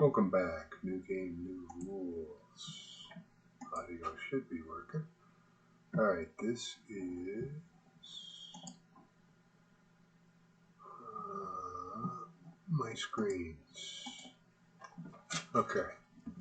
Welcome back. New game, new rules. Audio should be working. Alright, this is my screens. Okay,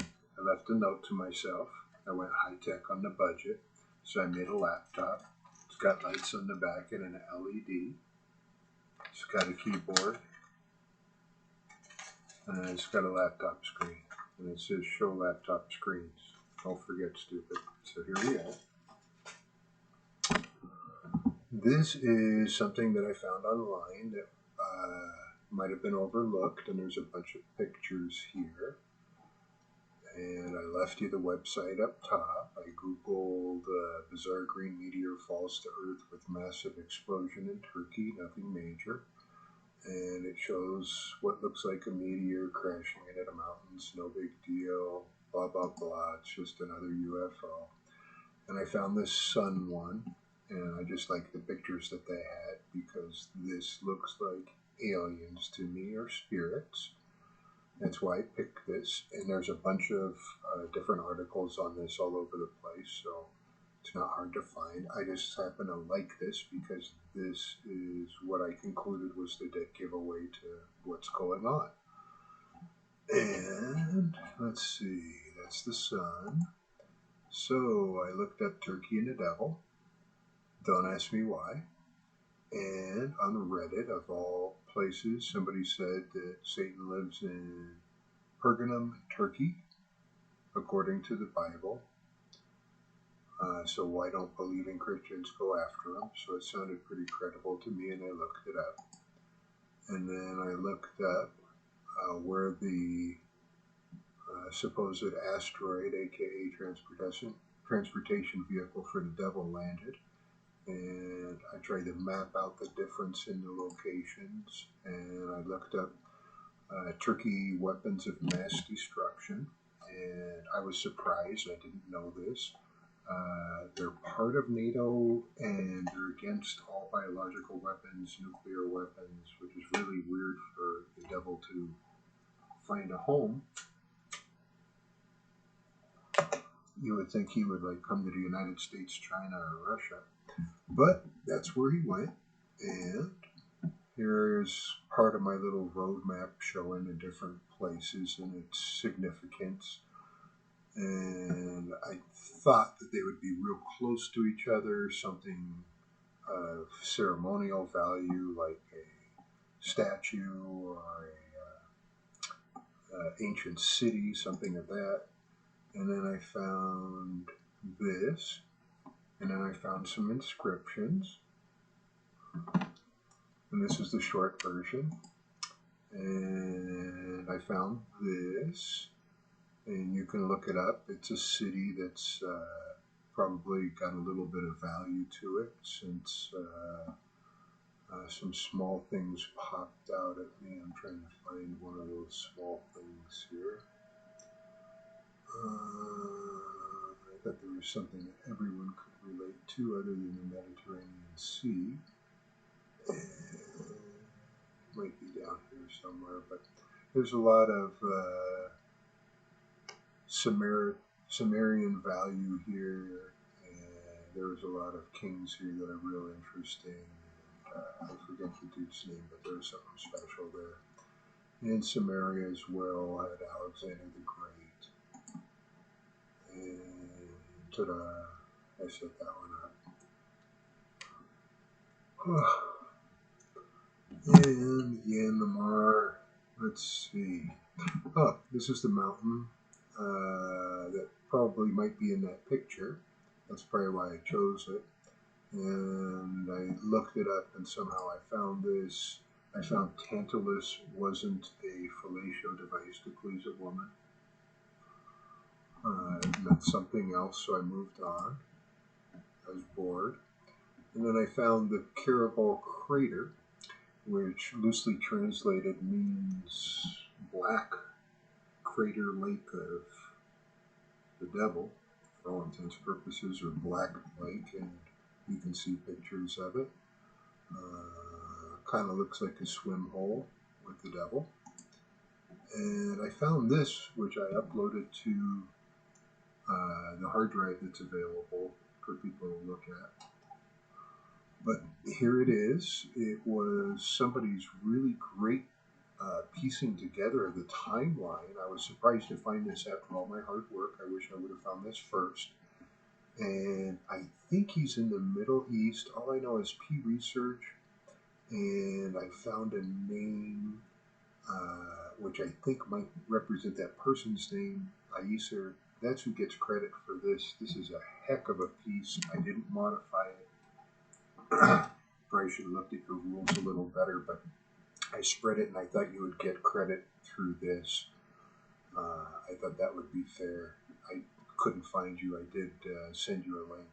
I left a note to myself. I went high tech on the budget, so I made a laptop. It's got lights on the back and an LED. It's got a keyboard, and it's got a laptop screen. And it says show laptop screens. Don't forget, stupid. So here we are. This is something that I found online that might have been overlooked, and there's a bunch of pictures here. And I left you the website up top. I googled bizarre green meteor falls to Earth with massive explosion in Turkey, nothing major. And it shows what looks like a meteor crashing into the mountains, no big deal, blah, blah, blah. It's just another UFO. And I found this sun one, and I just like the pictures that they had because this looks like aliens to me, or spirits. That's why I picked this, and there's a bunch of different articles on this all over the place, so it's not hard to find. I just happen to like this because this is what I concluded was the dead giveaway to what's going on. And let's see, that's the sun. So I looked up Turkey and the devil. Don't ask me why. And on Reddit, of all places, somebody said that Satan lives in Pergamum, Turkey, according to the Bible. So why don't believing Christians go after him? So it sounded pretty credible to me, and I looked it up. And then I looked up where the supposed asteroid, aka transportation vehicle for the devil, landed. And I tried to map out the difference in the locations, and I looked up Turkey weapons of mass destruction, and I was surprised. I didn't know this. They're part of NATO, and they're against all biological weapons, nuclear weapons, which is really weird for the devil to find a home. You would think he would come to the United States, China, or Russia. But that's where he went, and here's part of my little roadmap showing the different places and its significance. And I thought that they would be real close to each other, something of ceremonial value like a statue or a ancient city, something of that. And then I found this. And then I found some inscriptions. And this is the short version. And I found this. And you can look it up. It's a city that's probably got a little bit of value to it since some small things popped out at me. I'm trying to find one of those small things here. I thought there was something that everyone could relate to other than the Mediterranean Sea. It might be down here somewhere, but there's a lot of Sumerian value here, and there's a lot of kings here that are real interesting. And, I forget the dude's name, but there's something special there. In Samaria as well, I had Alexander the Great. And ta-da, I set that one up. And Yanmar, let's see. Oh, this is the mountain that probably might be in that picture. That's probably why I chose it. And I looked it up, and somehow I found this. I found Tantalus wasn't a fellatio device to please a woman. It meant something else, so I moved on. I was bored. And then I found the Caribou Crater, which loosely translated means black crater lake of the devil, for all intents and purposes, or black lake, and you can see pictures of it. Kind of looks like a swim hole with the devil. And I found this, which I uploaded to the hard drive that's available for people to look at. But here it is. It was somebody's really great piecing together of the timeline. I was surprised to find this after all my hard work. I wish I would have found this first. And I think he's in the Middle East. All I know is P Research, and I found a name which I think might represent that person's name, Aesir. That's who gets credit for this. This is a heck of a piece. I didn't modify it. Probably should have looked at your rules a little better, but I spread it and I thought you would get credit through this. I thought that would be fair. I couldn't find you. I did send you a link.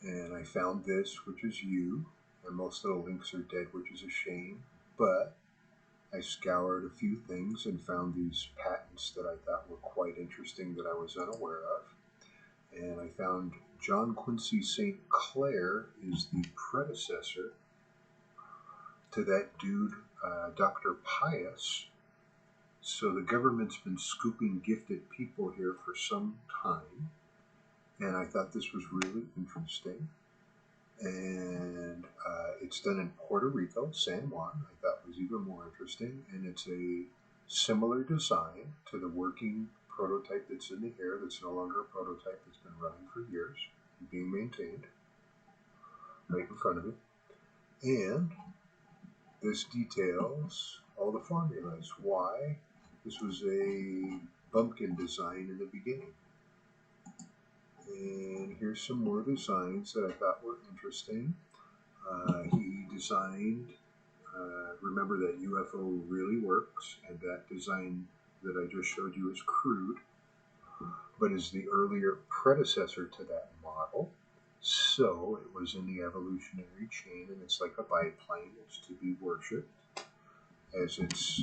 And I found this, which is you. And most of the links are dead, which is a shame. But I scoured a few things and found these patents that I thought were quite interesting that I was unaware of. And I found John Quincy St. Clair is the predecessor to that dude, Dr. Pius. So the government's been scooping gifted people here for some time. And I thought this was really interesting. And it's done in Puerto Rico, San Juan. I thought was even more interesting. And it's a similar design to the working prototype that's in the air that's no longer a prototype that's been running for years, being maintained right in front of it. And this details all the formulas. Why? This was a bumpkin design in the beginning. And here's some more designs that I thought were interesting. He designed, remember that UFO really works, and that design that I just showed you is crude, but is the earlier predecessor to that model. So it was in the evolutionary chain, and it's like a biplane. It's to be worshipped as its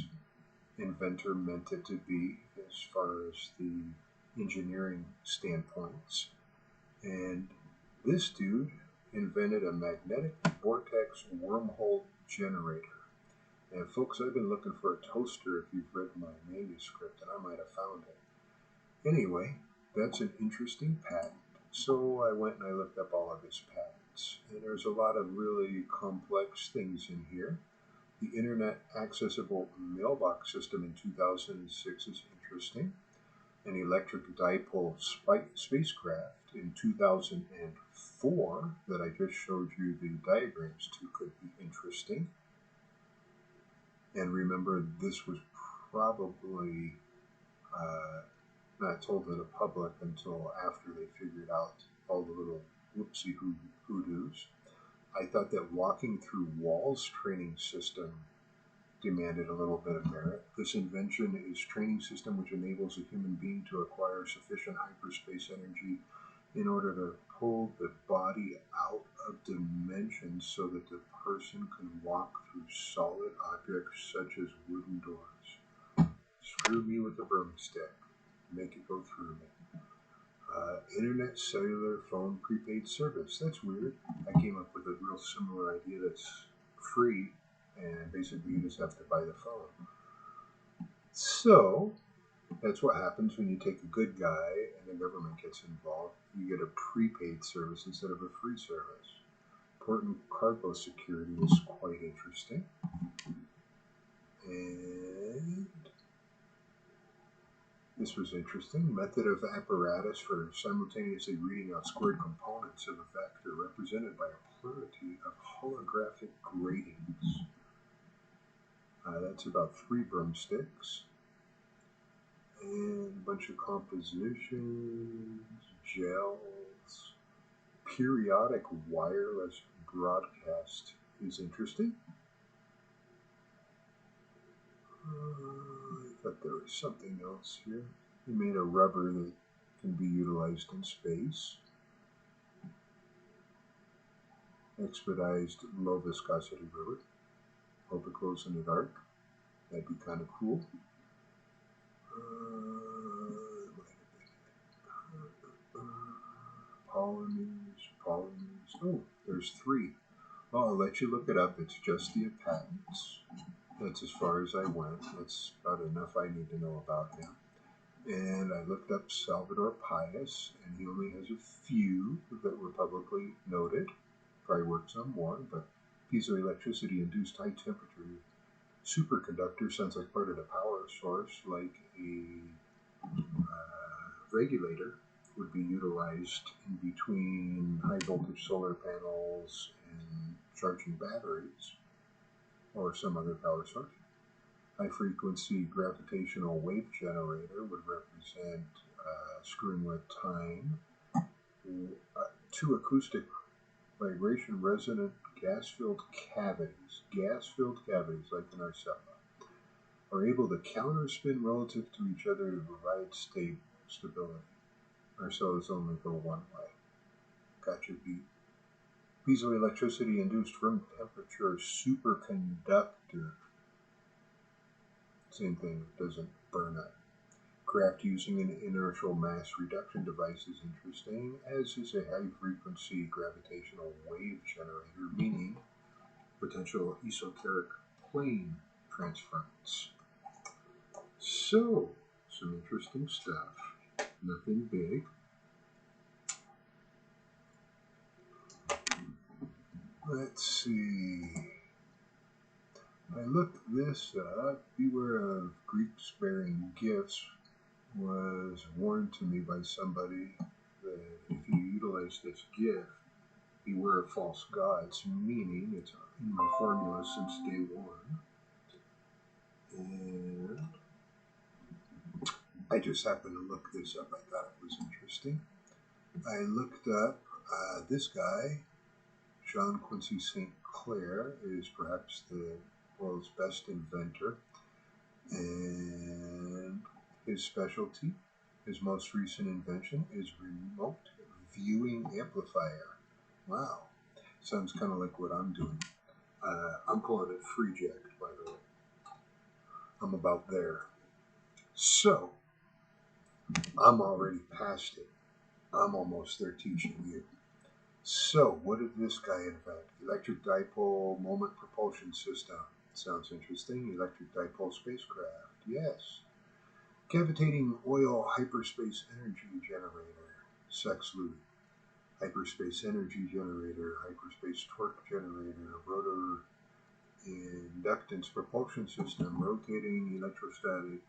inventor meant it to be as far as the engineering standpoints. And this dude invented a magnetic vortex wormhole generator. And folks, I've been looking for a toaster if you've read my manuscript, and I might have found it. Anyway, that's an interesting patent. So I went and I looked up all of his patents. And there's a lot of really complex things in here. The Internet Accessible Mailbox System in 2006 is interesting. An electric dipole spacecraft in 2004 that I just showed you the diagrams to could be interesting. And remember, this was probably not told to the public until after they figured out all the little whoopsie hoodoos. I thought that walking through walls training system demanded a little bit of merit. This invention is training system which enables a human being to acquire sufficient hyperspace energy in order to pull the body out of dimensions so that the person can walk through solid objects such as wooden doors. Screw me with a broomstick. Make it go through me. Internet cellular phone prepaid service. That's weird. I came up with a real similar idea that's free, and basically you just have to buy the phone. So that's what happens when you take a good guy and the government gets involved. You get a prepaid service instead of a free service. Important cargo security is quite interesting. And this was interesting. Method of apparatus for simultaneously reading out squared components of a vector represented by a plurality of holographic gratings. That's about 3 broomsticks. And a bunch of compositions, gels. Periodic wireless broadcast is interesting. I thought there was something else here. He made a rubber that can be utilized in space. Expedized low viscosity rubber. Hope it glows in the dark. That'd be kind of cool. Polymers. Oh, there's 3. Oh, I'll let you look it up. It's just the patents. That's as far as I went. That's about enough I need to know about him. And I looked up Salvador Pius, and he only has a few that were publicly noted. Probably works on more, but piezoelectricity induced high temperature superconductor sounds like part of the power source, like a regulator would be utilized in between high voltage solar panels and charging batteries or some other power source. High frequency gravitational wave generator would represent screwing with time. Two acoustic vibration resonant gas-filled cavities like in our cell, are able to counterspin relative to each other to provide stability. Our cells only go one way. Got your beat. Piezoelectricity induced room temperature superconductor. Same thing, it doesn't burn up. Craft using an inertial mass reduction device is interesting, as is a high frequency gravitational wave generator, meaning potential esoteric plane transference. So, some interesting stuff. Nothing big. Let's see. I looked this up. Beware of Greeks bearing gifts was warned to me by somebody that if you utilize this gift, beware of false gods, meaning it's in my formula since day one. And I just happened to look this up. I thought it was interesting. I looked up this guy, John Quincy St. Clair, is perhaps the world's best inventor, and his specialty, his most recent invention, is remote viewing amplifier. Wow, sounds kind of like what I'm doing. I'm calling it FreeJect, by the way. I'm about there. So, I'm already past it. I'm almost there teaching you. So, what did this guy invent? Electric dipole moment propulsion system. Sounds interesting. Electric dipole spacecraft. Yes. Cavitating oil hyperspace energy generator. SEXLUD. Hyperspace energy generator. Hyperspace torque generator. Rotor inductance propulsion system. Rotating electrostatic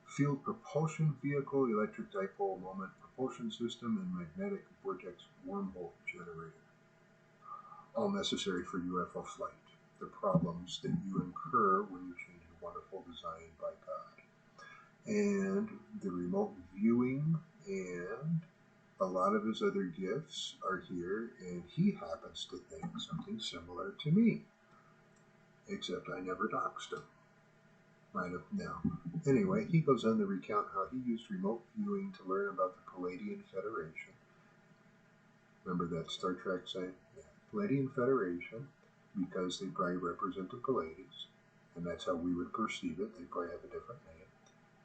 field propulsion vehicle. Electric dipole moment propulsion system. And magnetic vortex wormhole generator. All necessary for UFO flight. The problems that you incur when you change a wonderful design by God. And the remote viewing and a lot of his other gifts are here, and he happens to think something similar to me. Except I never doxed him. Might have now. Anyway, he goes on to recount how he used remote viewing to learn about the Palladian Federation. Remember that Star Trek saying? Yeah. Palladian Federation, because they probably represent the Pallades, and that's how we would perceive it. They probably have a different name.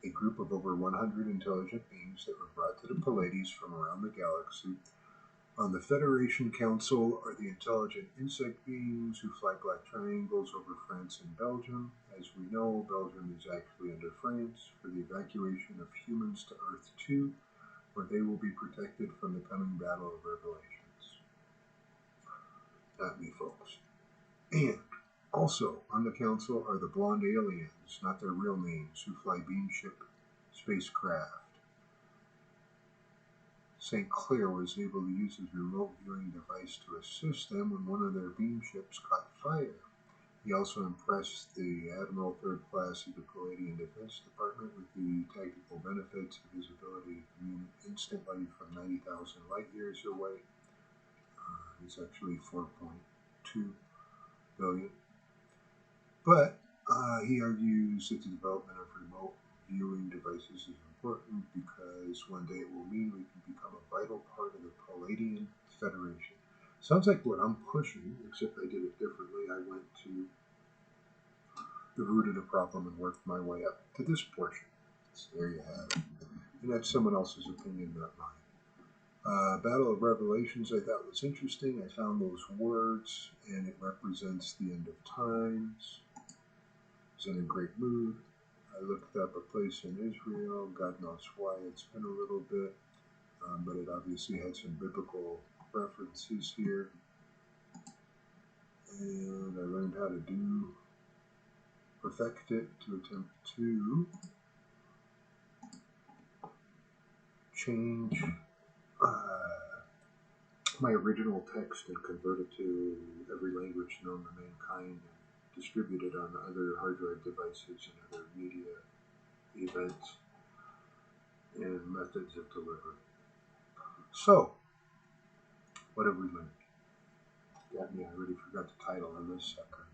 A group of over 100 intelligent beings that were brought to the Pallades from around the galaxy. On the Federation Council are the intelligent insect beings who fly black triangles over France and Belgium. As we know, Belgium is actually under France for the evacuation of humans to Earth 2, where they will be protected from the coming Battle of Revelations. Not me, folks. And also on the council are the blonde aliens, not their real names, who fly beamship spacecraft. St. Clair was able to use his remote viewing device to assist them when one of their beamships caught fire. He also impressed the Admiral Third Class of the Palladian Defense Department with the tactical benefits of his ability to communicate instantly from 90,000 light years away. It's actually 4.2 billion. But he argues that the development of remote viewing devices is important because one day it will mean we can become a vital part of the Palladian Federation. Sounds like what I'm pushing, except I did it differently. I went to the root of the problem and worked my way up to this portion. So there you have it. And that's someone else's opinion, not mine. Battle of Revelations I thought was interesting. I found those words, and it represents the end of times. was in a great mood. I looked up a place in Israel. God knows why it's been a little bit, but it obviously had some biblical references here. And I learned how to perfect it to attempt to change my original text and convert it to every language known to mankind and distribute it on other hard drive devices and other media events and methods of delivery. So, what have we learned? I already forgot the title of this sucker.